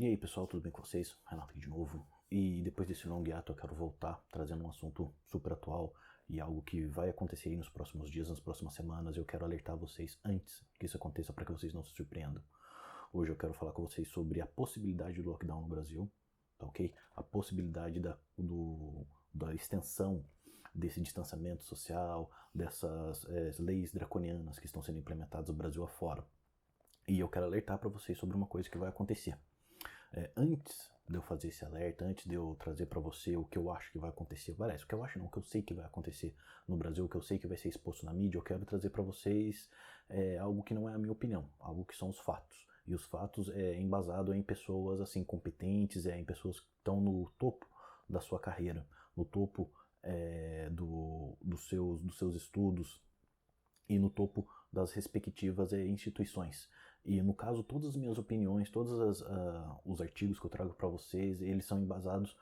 E aí pessoal, tudo bem com vocês? Renato aqui de novo. E depois desse longo hiato eu quero voltar trazendo um assunto super atual e algo que vai acontecer aí nos próximos dias, nas próximas semanas. Eu quero alertar vocês antes que isso aconteça para que vocês não se surpreendam. Hoje eu quero falar com vocês sobre a possibilidade do lockdown no Brasil, tá ok? A possibilidade da extensão desse distanciamento social, dessas leis draconianas que estão sendo implementadas no Brasil afora. E eu quero alertar para vocês sobre uma coisa que vai acontecer. Antes de eu fazer esse alerta, antes de eu trazer para você o que eu acho que vai acontecer, parece, o que eu acho não, o que eu sei que vai acontecer no Brasil, o que eu sei que vai ser exposto na mídia, eu quero trazer para vocês algo que não é a minha opinião, algo que são os fatos. E os fatos é embasado em pessoas assim competentes, em pessoas que estão no topo da sua carreira, no topo dos seus estudos e no topo das respectivas instituições. E no caso, todas as minhas opiniões, todos os artigos que eu trago para vocês, eles são embasados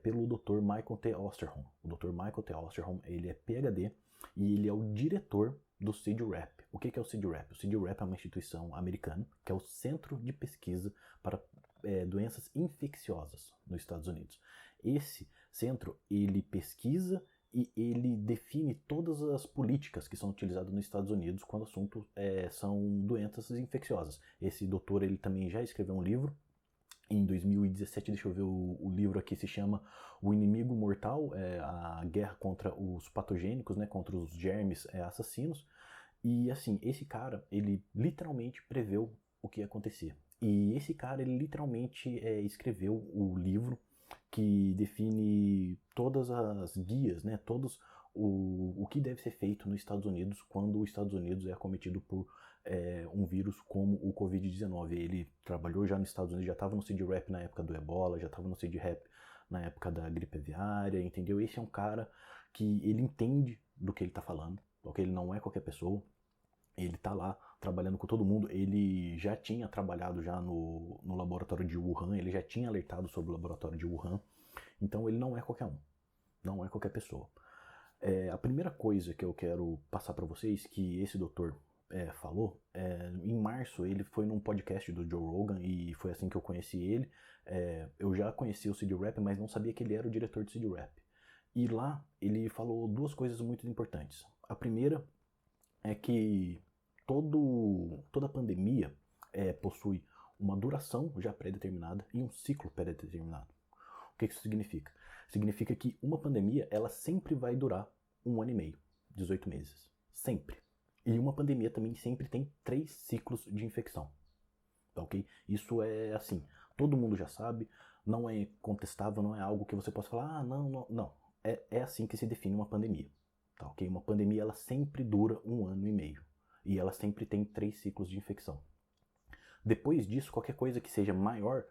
pelo Dr. Michael T. Osterholm. O Dr. Michael T. Osterholm, ele é PhD e ele é o diretor do CIDRAP. O que é o CIDRAP? O CIDRAP é uma instituição americana, que é o Centro de Pesquisa para Doenças Infecciosas nos Estados Unidos. Esse centro, ele pesquisa e ele define todas as políticas que são utilizadas nos Estados Unidos quando o assunto são doenças infecciosas. Esse doutor, ele também já escreveu um livro, em 2017, deixa eu ver o livro aqui, se chama O Inimigo Mortal, a guerra contra os patogênicos, né, contra os germes assassinos. E assim, esse cara, ele literalmente preveu o que ia acontecer. E esse cara, ele literalmente escreveu o livro que define todas as guias, né, todos o que deve ser feito nos Estados Unidos quando os Estados Unidos é acometido por um vírus como o Covid-19. Ele trabalhou já nos Estados Unidos, já estava no CIDRAP na época do Ebola, já estava no CIDRAP na época da gripe aviária, entendeu? Esse é um cara que ele entende do que ele está falando, porque ele não é qualquer pessoa. Ele está lá trabalhando com todo mundo. Ele já tinha trabalhado já no laboratório de Wuhan, ele já tinha alertado sobre o laboratório de Wuhan. Então ele não é qualquer um, não é qualquer pessoa. A primeira coisa que eu quero passar para vocês, que esse doutor falou, em março ele foi num podcast do Joe Rogan e foi assim que eu conheci ele. Eu já conhecia o CIDRAP, mas não sabia que ele era o diretor do CIDRAP. E lá ele falou duas coisas muito importantes. A primeira é que toda pandemia possui uma duração já pré-determinada e um ciclo pré-determinado. O que isso significa? Significa que uma pandemia ela sempre vai durar 1 ano e meio, 18 meses. Sempre. E uma pandemia também sempre tem 3 ciclos de infecção. Tá, ok? Isso é assim, todo mundo já sabe, não é contestável, não é algo que você possa falar, ah, não, não, não. É assim que se define uma pandemia. Tá, ok? Uma pandemia ela sempre dura 1 ano e meio e ela sempre tem 3 ciclos de infecção. Depois disso, qualquer coisa que seja maior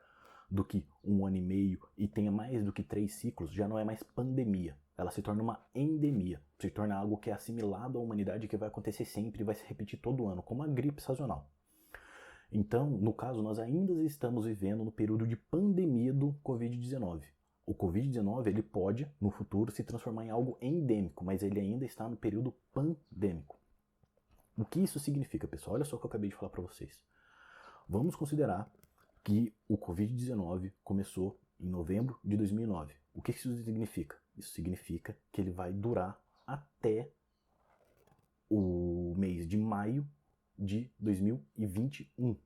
do que 1 ano e meio e tenha mais do que 3 ciclos já não é mais pandemia. Ela se torna uma endemia, se torna algo que é assimilado à humanidade, que vai acontecer sempre e vai se repetir todo ano, como a gripe sazonal. Então, no caso, nós ainda estamos vivendo no período de pandemia do Covid-19. O Covid-19 ele pode, no futuro, se transformar em algo endêmico, mas ele ainda está no período pandêmico. O que isso significa, pessoal? Olha só o que eu acabei de falar para vocês. Vamos considerar que o Covid-19 começou em novembro de 2009. O que isso significa? Isso significa que ele vai durar até o mês de maio de 2021.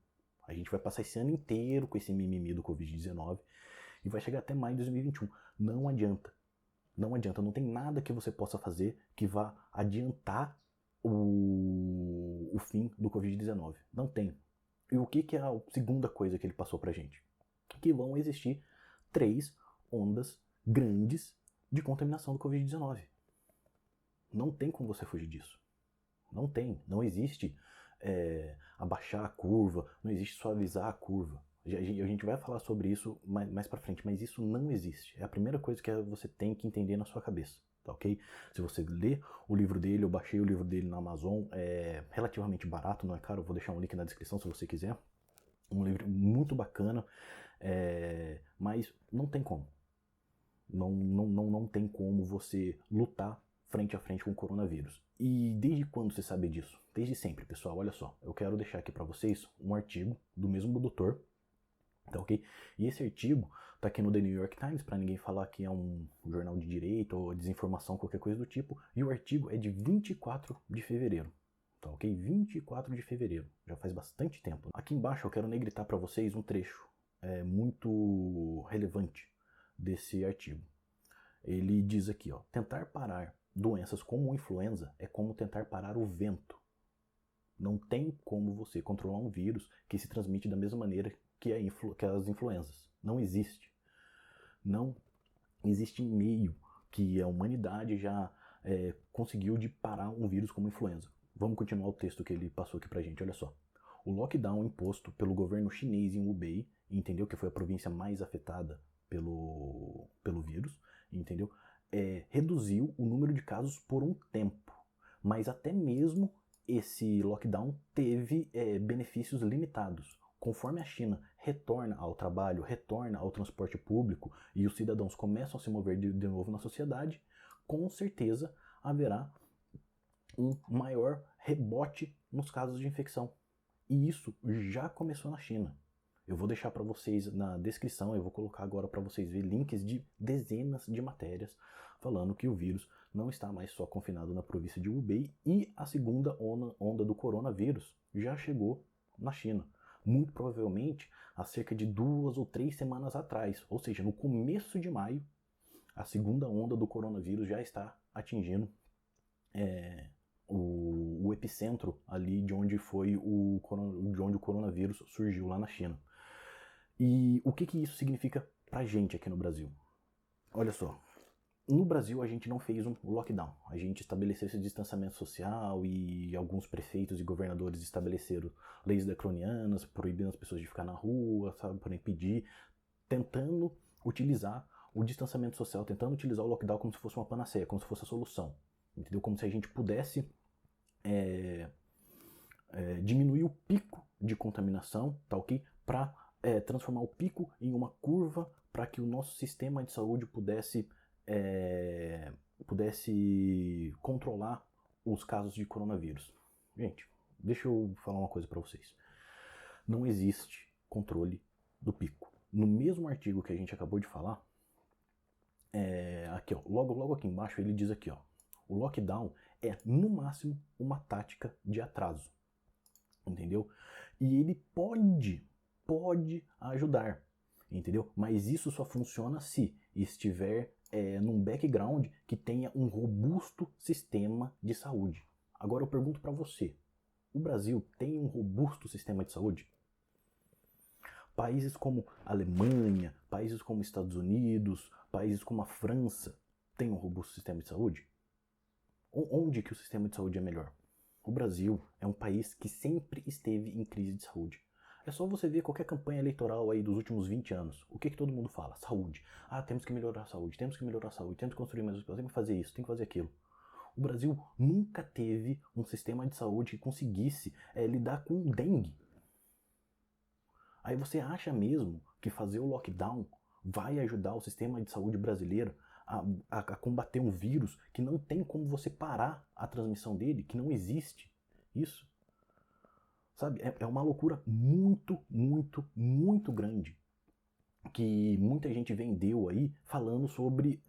A gente vai passar esse ano inteiro com esse mimimi do Covid-19 e vai chegar até maio de 2021. Não adianta. Não adianta. Não tem nada que você possa fazer que vá adiantar o fim do Covid-19. Não tem. E o que é a segunda coisa que ele passou pra gente? Que vão existir 3 ondas grandes de contaminação do Covid-19. Não tem como você fugir disso. Não tem. Não existe abaixar a curva, não existe suavizar a curva. A gente vai falar sobre isso mais pra frente, mas isso não existe. É a primeira coisa que você tem que entender na sua cabeça. Tá, ok? Se você ler o livro dele, eu baixei o livro dele na Amazon, é relativamente barato, não é caro, eu vou deixar um link na descrição se você quiser. Um livro muito bacana, mas não tem como. Não tem como você lutar frente a frente com o coronavírus. E desde quando você sabe disso? Desde sempre, pessoal. Olha só, eu quero deixar aqui para vocês um artigo do mesmo doutor Tá ok? E esse artigo tá aqui no The New York Times, para ninguém falar que é um jornal de direito ou desinformação, qualquer coisa do tipo. E o artigo é de 24 de fevereiro. Tá ok? 24 de fevereiro. Já faz bastante tempo. Aqui embaixo eu quero negritar para vocês um trecho muito relevante desse artigo. Ele diz aqui, ó, tentar parar doenças como influenza é como tentar parar o vento. Não tem como você controlar um vírus que se transmite da mesma maneira que as influenzas. Não existe. Não existe meio que a humanidade já conseguiu de parar um vírus como influenza. Vamos continuar o texto que ele passou aqui pra gente, olha só. O lockdown imposto pelo governo chinês em Hubei, entendeu? Que foi a província mais afetada pelo vírus, entendeu? Reduziu o número de casos por um tempo. Mas até mesmo esse lockdown teve benefícios limitados. Conforme a China retorna ao trabalho, retorna ao transporte público e os cidadãos começam a se mover de novo na sociedade, com certeza haverá um maior rebote nos casos de infecção. E isso já começou na China. Eu vou deixar para vocês na descrição, eu vou colocar agora para vocês ver links de dezenas de matérias falando que o vírus não está mais só confinado na província de Hubei e a segunda onda do coronavírus já chegou na China. Muito provavelmente há cerca de 2 ou 3 semanas atrás, ou seja, no começo de maio, a segunda onda do coronavírus já está atingindo o epicentro ali de onde o coronavírus surgiu lá na China. E o que isso significa pra gente aqui no Brasil? Olha só, no Brasil a gente não fez um lockdown, a gente estabeleceu esse distanciamento social e alguns prefeitos e governadores estabeleceram leis draconianas, proibindo as pessoas de ficar na rua, sabe, para impedir, tentando utilizar o distanciamento social, tentando utilizar o lockdown como se fosse uma panaceia, como se fosse a solução, entendeu? Como se a gente pudesse diminuir o pico de contaminação, tá ok? Para transformar o pico em uma curva para que o nosso sistema de saúde pudesse controlar os casos de coronavírus. Gente, deixa eu falar uma coisa para vocês. Não existe controle do pico. No mesmo artigo que a gente acabou de falar, aqui ó, logo aqui embaixo ele diz aqui ó, o lockdown é no máximo uma tática de atraso, entendeu? E ele pode ajudar, entendeu? Mas isso só funciona se estiver num background que tenha um robusto sistema de saúde. Agora eu pergunto para você, o Brasil tem um robusto sistema de saúde? Países como a Alemanha, países como Estados Unidos, países como a França têm um robusto sistema de saúde? Onde que o sistema de saúde é melhor? O Brasil é um país que sempre esteve em crise de saúde. É só você ver qualquer campanha eleitoral aí dos últimos 20 anos. O que todo mundo fala? Saúde. Ah, temos que melhorar a saúde, temos que melhorar a saúde, temos que construir mais hospitais, temos que fazer isso, tem que fazer aquilo. O Brasil nunca teve um sistema de saúde que conseguisse lidar com dengue. Aí você acha mesmo que fazer o lockdown vai ajudar o sistema de saúde brasileiro a combater um vírus que não tem como você parar a transmissão dele, que não existe isso? Sabe, é uma loucura muito, muito, muito grande que muita gente vendeu aí falando sobre,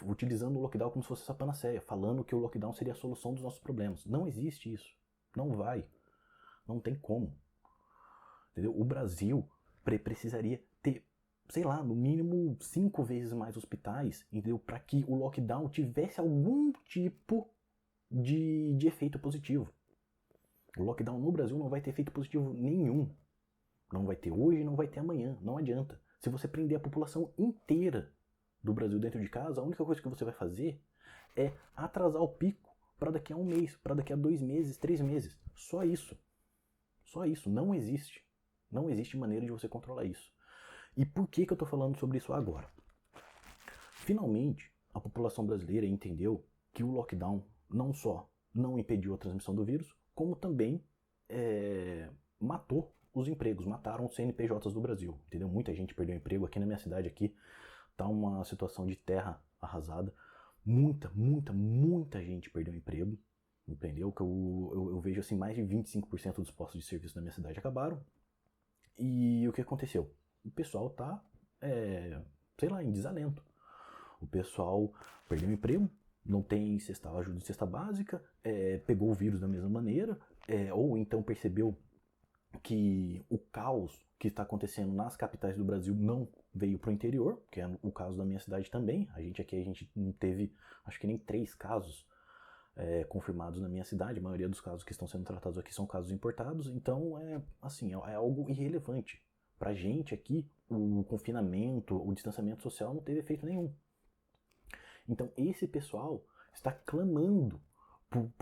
utilizando o lockdown como se fosse essa panaceia, falando que o lockdown seria a solução dos nossos problemas. Não existe isso. Não vai. Não tem como. Entendeu? O Brasil precisaria ter, sei lá, no mínimo 5 vezes mais hospitais, entendeu? Para que o lockdown tivesse algum tipo de efeito positivo. O lockdown no Brasil não vai ter efeito positivo nenhum. Não vai ter hoje, não vai ter amanhã. Não adianta. Se você prender a população inteira do Brasil dentro de casa, a única coisa que você vai fazer é atrasar o pico para daqui a 1 mês, para daqui a 2 meses, 3 meses. Só isso. Só isso. Não existe. Não existe maneira de você controlar isso. E por que eu estou falando sobre isso agora? Finalmente, a população brasileira entendeu que o lockdown não só não impediu a transmissão do vírus, como também matou os empregos, mataram os CNPJs do Brasil, entendeu? Muita gente perdeu emprego. Aqui na minha cidade aqui tá uma situação de terra arrasada. Muita gente perdeu emprego, entendeu? Que eu vejo assim, mais de 25% dos postos de serviço da minha cidade acabaram. E o que aconteceu? O pessoal tá, sei lá, em desalento. O pessoal perdeu o emprego, não tem ajuda de cesta básica, pegou o vírus da mesma maneira, ou então percebeu que o caos que está acontecendo nas capitais do Brasil não veio para o interior, que é o caso da minha cidade também. A gente não teve, acho que nem 3 casos confirmados na minha cidade. A maioria dos casos que estão sendo tratados aqui são casos importados. Então, é algo irrelevante. Pra gente aqui, o confinamento, o distanciamento social não teve efeito nenhum. Então, esse pessoal está clamando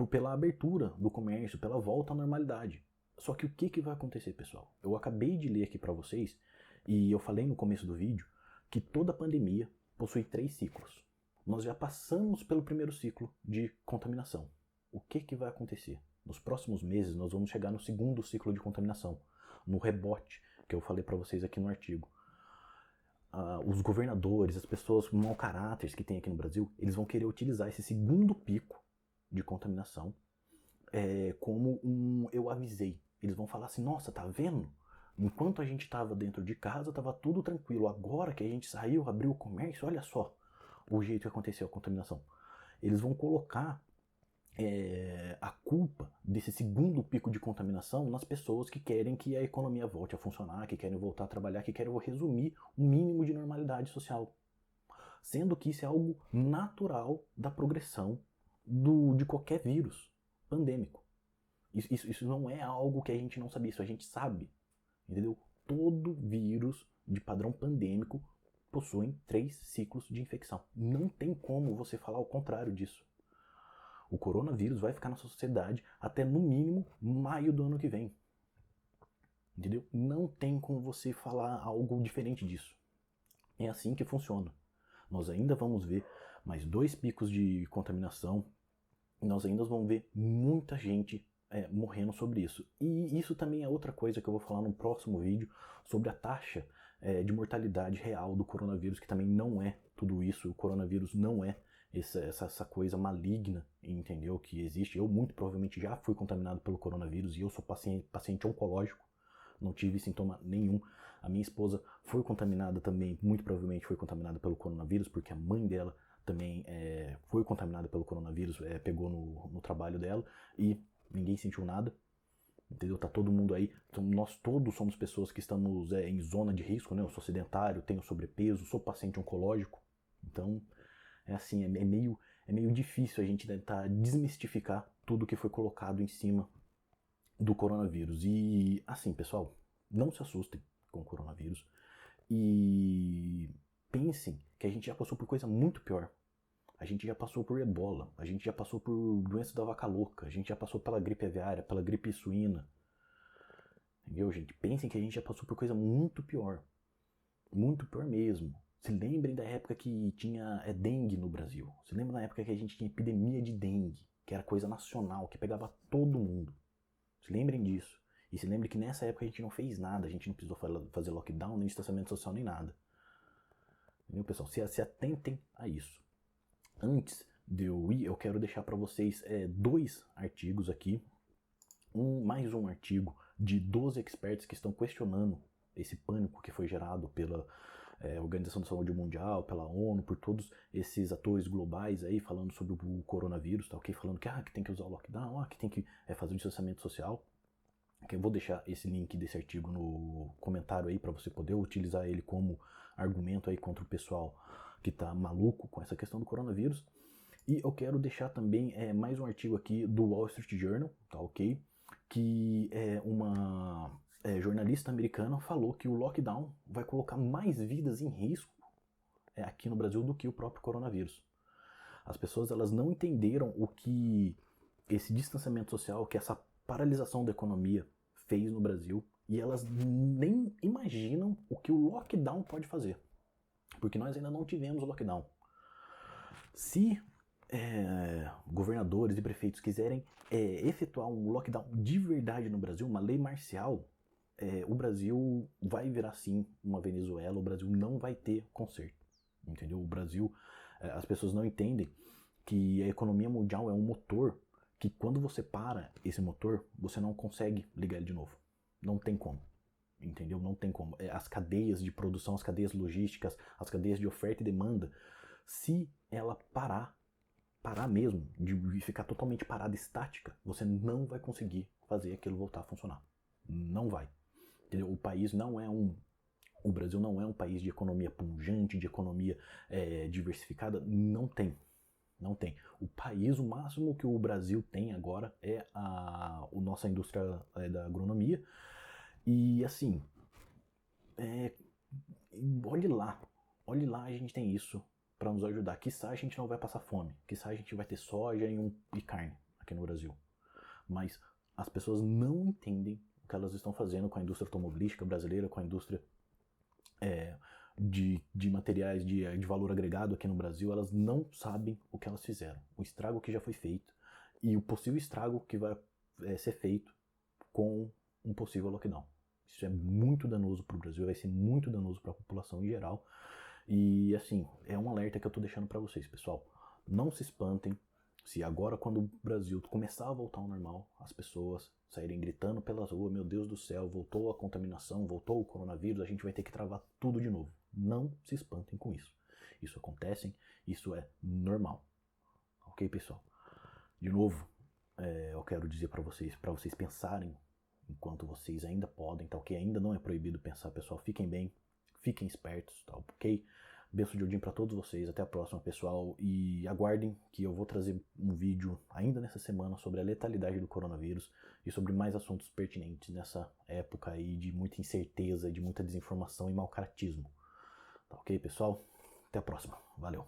pela abertura do comércio, pela volta à normalidade. Só que o que vai acontecer, pessoal? Eu acabei de ler aqui para vocês, e eu falei no começo do vídeo, que toda pandemia possui 3 ciclos. Nós já passamos pelo primeiro ciclo de contaminação. O que vai acontecer? Nos próximos meses nós vamos chegar no segundo ciclo de contaminação, no rebote, que eu falei para vocês aqui no artigo. Os governadores, as pessoas com mau caráter que tem aqui no Brasil, eles vão querer utilizar esse segundo pico de contaminação como eu avisei. Eles vão falar assim, nossa, tá vendo? Enquanto a gente estava dentro de casa, estava tudo tranquilo. Agora que a gente saiu, abriu o comércio, olha só o jeito que aconteceu a contaminação. Eles vão colocar a culpa desse segundo pico de contaminação nas pessoas que querem que a economia volte a funcionar, que querem voltar a trabalhar, que querem resumir um mínimo de normalidade social. Sendo que isso é algo natural da progressão de qualquer vírus pandêmico. Isso não é algo que a gente não sabia, isso a gente sabe. Entendeu? Todo vírus de padrão pandêmico possui 3 ciclos de infecção. Não tem como você falar o contrário disso. O coronavírus vai ficar na sociedade até no mínimo maio do ano que vem. Entendeu? Não tem como você falar algo diferente disso. É assim que funciona. Nós ainda vamos ver mais 2 picos de contaminação. Nós ainda vamos ver muita gente morrendo sobre isso. E isso também é outra coisa que eu vou falar no próximo vídeo sobre a taxa de mortalidade real do coronavírus, que também não é tudo isso. O coronavírus não é essa coisa maligna, entendeu? Que existe. Eu muito provavelmente já fui contaminado pelo coronavírus e eu sou paciente oncológico, não tive sintoma nenhum. A minha esposa foi contaminada também, muito provavelmente foi contaminada pelo coronavírus, porque a mãe dela também foi contaminada pelo coronavírus, pegou no trabalho dela e ninguém sentiu nada, entendeu? Tá todo mundo aí, então nós todos somos pessoas que estamos em zona de risco, né? Eu sou sedentário, tenho sobrepeso, sou paciente oncológico, então é meio difícil a gente tentar desmistificar tudo que foi colocado em cima do coronavírus. E assim, pessoal, não se assustem com o coronavírus e pensem que a gente já passou por coisa muito pior. A gente já passou por ebola, a gente já passou por doença da vaca louca, a gente já passou pela gripe aviária, pela gripe suína. Entendeu, gente? Pensem que a gente já passou por coisa muito pior mesmo. Se lembrem da época que tinha dengue no Brasil. Se lembrem da época que a gente tinha epidemia de dengue, que era coisa nacional, que pegava todo mundo. Se lembrem disso. E se lembrem que nessa época a gente não fez nada, a gente não precisou fazer lockdown, nem distanciamento social, nem nada. Entendeu, pessoal? Se atentem a isso. Antes de eu ir, eu quero deixar para vocês 2 artigos aqui. Mais um artigo de 12 experts que estão questionando esse pânico que foi gerado pela Organização da Saúde Mundial, pela ONU, por todos esses atores globais aí falando sobre o coronavírus, tá ok? Falando que tem que usar o lockdown, que tem que fazer o distanciamento social. Eu vou deixar esse link desse artigo no comentário aí para você poder utilizar ele como argumento aí contra o pessoal que tá maluco com essa questão do coronavírus. E eu quero deixar também mais um artigo aqui do Wall Street Journal, tá ok? Que uma jornalista americana falou que o lockdown vai colocar mais vidas em risco aqui no Brasil do que o próprio coronavírus. As pessoas elas não entenderam o que esse distanciamento social, que essa paralisação da economia fez no Brasil, e elas nem imaginam o que o lockdown pode fazer. Porque nós ainda não tivemos lockdown. Se governadores e prefeitos quiserem efetuar um lockdown de verdade no Brasil, uma lei marcial, o Brasil vai virar sim uma Venezuela, o Brasil não vai ter conserto. Entendeu? O Brasil, as pessoas não entendem que a economia mundial é um motor que quando você para esse motor, você não consegue ligar ele de novo. Não tem como. entendeu? Não tem como. As cadeias de produção, as cadeias logísticas, as cadeias de oferta e demanda, se ela parar mesmo, de ficar totalmente parada, estática, você não vai conseguir fazer aquilo voltar a funcionar. Não vai. Entendeu? O Brasil não é um país de economia pujante, de economia diversificada. Não tem. Não tem. O máximo que o Brasil tem agora é a nossa indústria da agronomia. E assim, olhe lá, a gente tem isso para nos ajudar. Quiçá a gente não vai passar fome, quiçá a gente vai ter soja e carne aqui no Brasil. Mas as pessoas não entendem o que elas estão fazendo com a indústria automobilística brasileira, com a indústria de materiais de valor agregado aqui no Brasil. Elas não sabem o que elas fizeram, o estrago que já foi feito e o possível estrago que vai ser feito com um possível lockdown. Isso é muito danoso para o Brasil, vai ser muito danoso para a população em geral. E assim, é um alerta que eu tô deixando para vocês, pessoal. Não se espantem se agora, quando o Brasil começar a voltar ao normal, as pessoas saírem gritando pelas ruas: meu Deus do céu, voltou a contaminação, voltou o coronavírus, a gente vai ter que travar tudo de novo. Não se espantem com isso. Isso acontece, isso é normal. Ok, pessoal? De novo, eu quero dizer para vocês pensarem enquanto vocês ainda podem, tá ok? Ainda não é proibido pensar, pessoal. Fiquem bem, fiquem espertos, tá ok? Beijo de Odin para todos vocês, até a próxima, pessoal, e aguardem que eu vou trazer um vídeo ainda nessa semana sobre a letalidade do coronavírus e sobre mais assuntos pertinentes nessa época aí de muita incerteza, de muita desinformação e malcaratismo. Tá ok, pessoal? Até a próxima. Valeu.